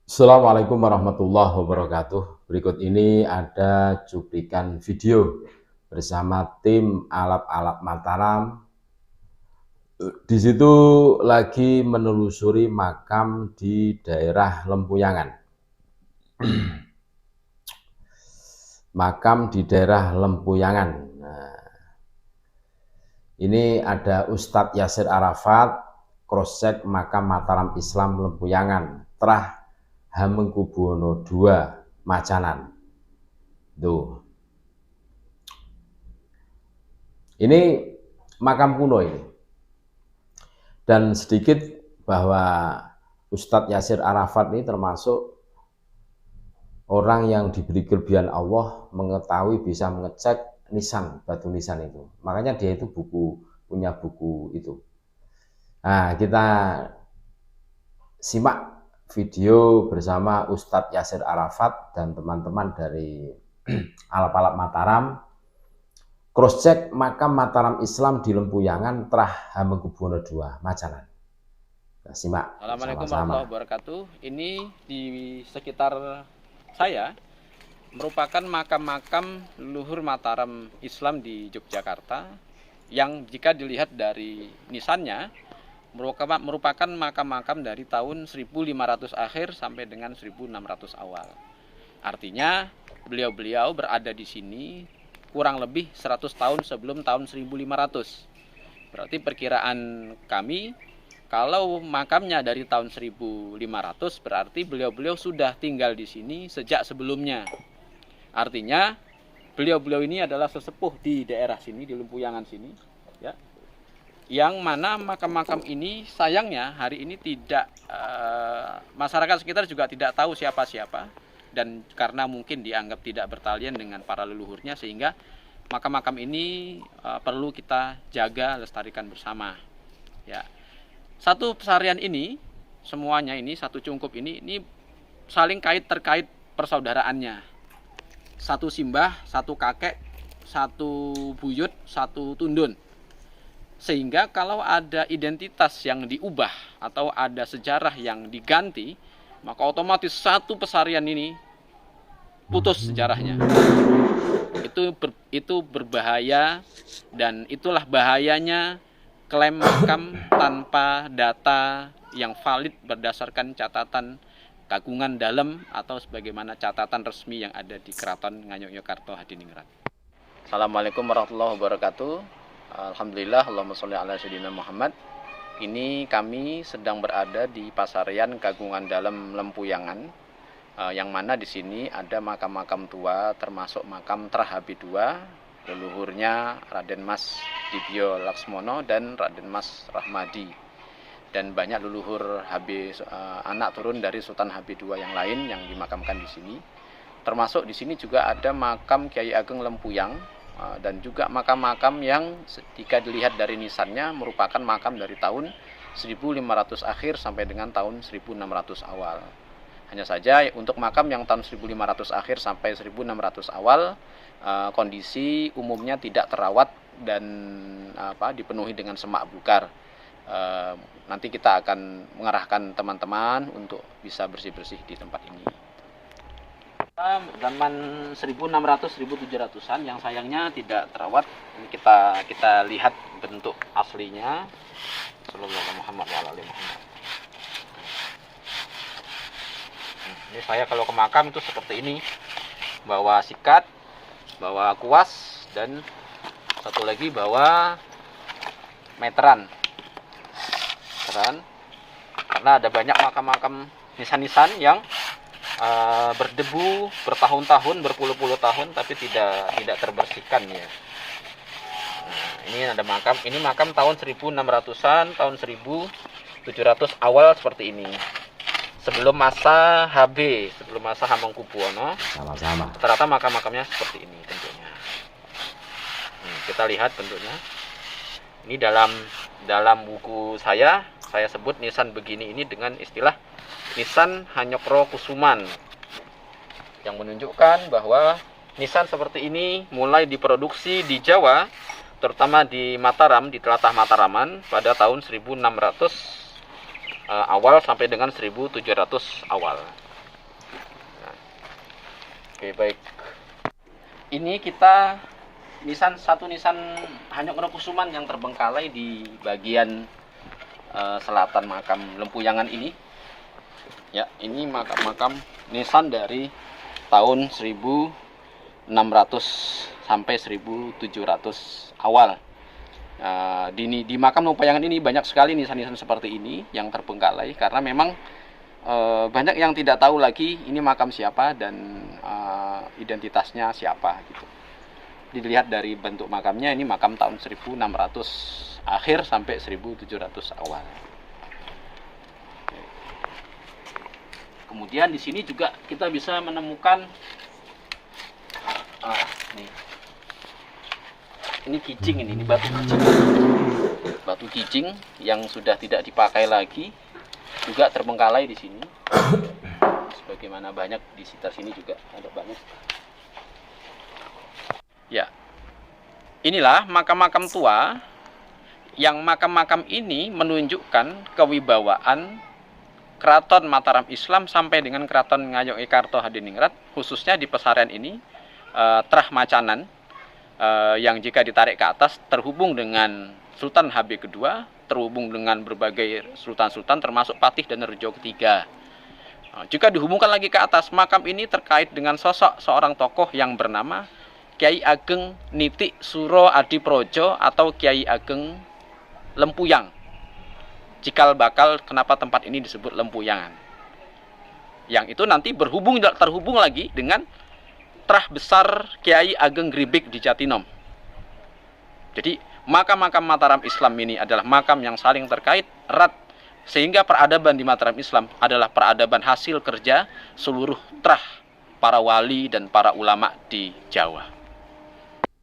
Assalamualaikum warahmatullahi wabarakatuh. Berikut ini ada cuplikan video bersama tim Alap-Alap Mataram. Di situ lagi menelusuri makam di daerah Lempuyangan. Makam di daerah Lempuyangan. Nah, ini ada Ustadz Yasir Arafat, cross check makam Mataram Islam Lempuyangan, Trah Hamengkubuwono II, Macanan. Tuh. Ini makam kuno ini. Dan sedikit bahwa Ustadz Yasir Arafat ini termasuk orang yang diberi kelebihan Allah mengetahui bisa mengecek nisan, batu nisan itu. Makanya dia itu punya buku itu. Nah, kita simak video bersama Ustadz Yasir Arafat dan teman-teman dari Alap-Alap Mataram, cross check makam Mataram Islam di Lempuyangan, Trah Hamengkubuwono II, Macanan. Kita simak. Assalamualaikum warahmatullahi wabarakatuh. Ini di sekitar saya merupakan makam-makam leluhur Mataram Islam di Yogyakarta yang jika dilihat dari nisannya merupakan makam-makam dari tahun 1500 akhir sampai dengan 1600 awal. Artinya beliau-beliau berada di sini kurang lebih 100 tahun sebelum tahun 1500. Berarti perkiraan kami kalau makamnya dari tahun 1500 berarti beliau-beliau sudah tinggal di sini sejak sebelumnya. Artinya beliau-beliau ini adalah sesepuh di daerah sini, di Lempuyangan sini, ya. Yang mana makam-makam ini sayangnya hari ini tidak masyarakat sekitar juga tidak tahu siapa-siapa, dan karena mungkin dianggap tidak bertalian dengan para leluhurnya sehingga makam-makam ini perlu kita jaga, lestarikan bersama, ya. Satu pesarian ini, semuanya ini, satu cungkup ini saling terkait persaudaraannya. Satu simbah, satu kakek, satu buyut, satu tundun. Sehingga kalau ada identitas yang diubah atau ada sejarah yang diganti, maka otomatis satu pesarian ini putus sejarahnya. Itu berbahaya, dan itulah bahayanya klaim makam tanpa data yang valid berdasarkan catatan kagungan dalam atau sebagaimana catatan resmi yang ada di Keraton Ngayogyakarta Hadiningrat. Assalamualaikum warahmatullahi wabarakatuh. Alhamdulillah, Allahumma sholli ala sayyidina Muhammad. Ini kami sedang berada di Pasarian Kagungan Dalam Lempuyangan, yang mana di sini ada makam-makam tua termasuk makam Trah HB2, leluhurnya Raden Mas Dibyo Laksmono dan Raden Mas Rahmadi, dan banyak leluhur anak turun dari Sultan HB2 yang lain yang dimakamkan di sini. Termasuk di sini juga ada makam Kiai Ageng Lempuyang, dan juga makam-makam yang jika dilihat dari nisannya merupakan makam dari tahun 1500 akhir sampai dengan tahun 1600 awal. Hanya saja untuk makam yang tahun 1500 akhir sampai 1600 awal, kondisi umumnya tidak terawat dan dipenuhi dengan semak belukar. Nanti kita akan mengarahkan teman-teman untuk bisa bersih-bersih di tempat ini. Zaman 1600-1700-an yang sayangnya tidak terawat. Ini kita lihat bentuk aslinya. Sallallahu Muhammad wa ala alihi Muhammad. Ini saya kalau ke makam itu seperti ini, bawa sikat, bawa kuas, dan satu lagi bawa meteran. Karena ada banyak makam-makam nisan-nisan yang berdebu bertahun-tahun, berpuluh-puluh tahun, tapi tidak terbersihkan, ya. Nah, ini ada makam, ini makam tahun 1600-an, tahun 1700 awal seperti ini. Sebelum masa HB, sebelum masa Hamengkubuwono, Sama-sama. rata-rata makam-makamnya seperti ini bentuknya. Kita lihat bentuknya. Ini dalam buku saya sebut nisan begini ini dengan istilah nisan Hanyokro Kusuman, yang menunjukkan bahwa nisan seperti ini mulai diproduksi di Jawa, terutama di Mataram, di Telatah Mataraman pada tahun 1600 awal sampai dengan 1700 awal. Oke, baik. Ini kita satu nisan Hanyok Kusuman yang terbengkalai di bagian selatan makam Lempuyangan ini. Ya, ini makam nisan dari tahun 1600 sampai 1700 awal. Di makam Lempuyangan ini banyak sekali nisan-nisan seperti ini yang terbengkalai karena memang banyak yang tidak tahu lagi ini makam siapa dan identitasnya siapa gitu. Dilihat dari bentuk makamnya, ini makam tahun 1600 akhir sampai 1700 awal. Kemudian di sini juga kita bisa menemukan ini kijing, ini batu kijing. Batu kijing yang sudah tidak dipakai lagi juga terbengkalai di sini. Sebagaimana banyak di sekitar sini juga ada banyak. Ya, inilah makam-makam tua yang makam-makam ini menunjukkan kewibawaan Keraton Mataram Islam sampai dengan Keraton Ngayogyakarta Hadiningrat, khususnya di pesarian ini, Trah Macanan, yang jika ditarik ke atas terhubung dengan Sultan HB kedua, terhubung dengan berbagai sultan-sultan termasuk Patih dan Rejo ketiga. Jika dihubungkan lagi ke atas, makam ini terkait dengan sosok seorang tokoh yang bernama Kiai Ageng Nitik Suro Adiprojo atau Kiai Ageng Lempuyang. Cikal bakal kenapa tempat ini disebut Lempuyangan. Yang itu nanti terhubung lagi dengan trah besar Kiai Ageng Gribik di Jatinom. Jadi makam-makam Mataram Islam ini adalah makam yang saling terkait erat, sehingga peradaban di Mataram Islam adalah peradaban hasil kerja seluruh trah para wali dan para ulama di Jawa.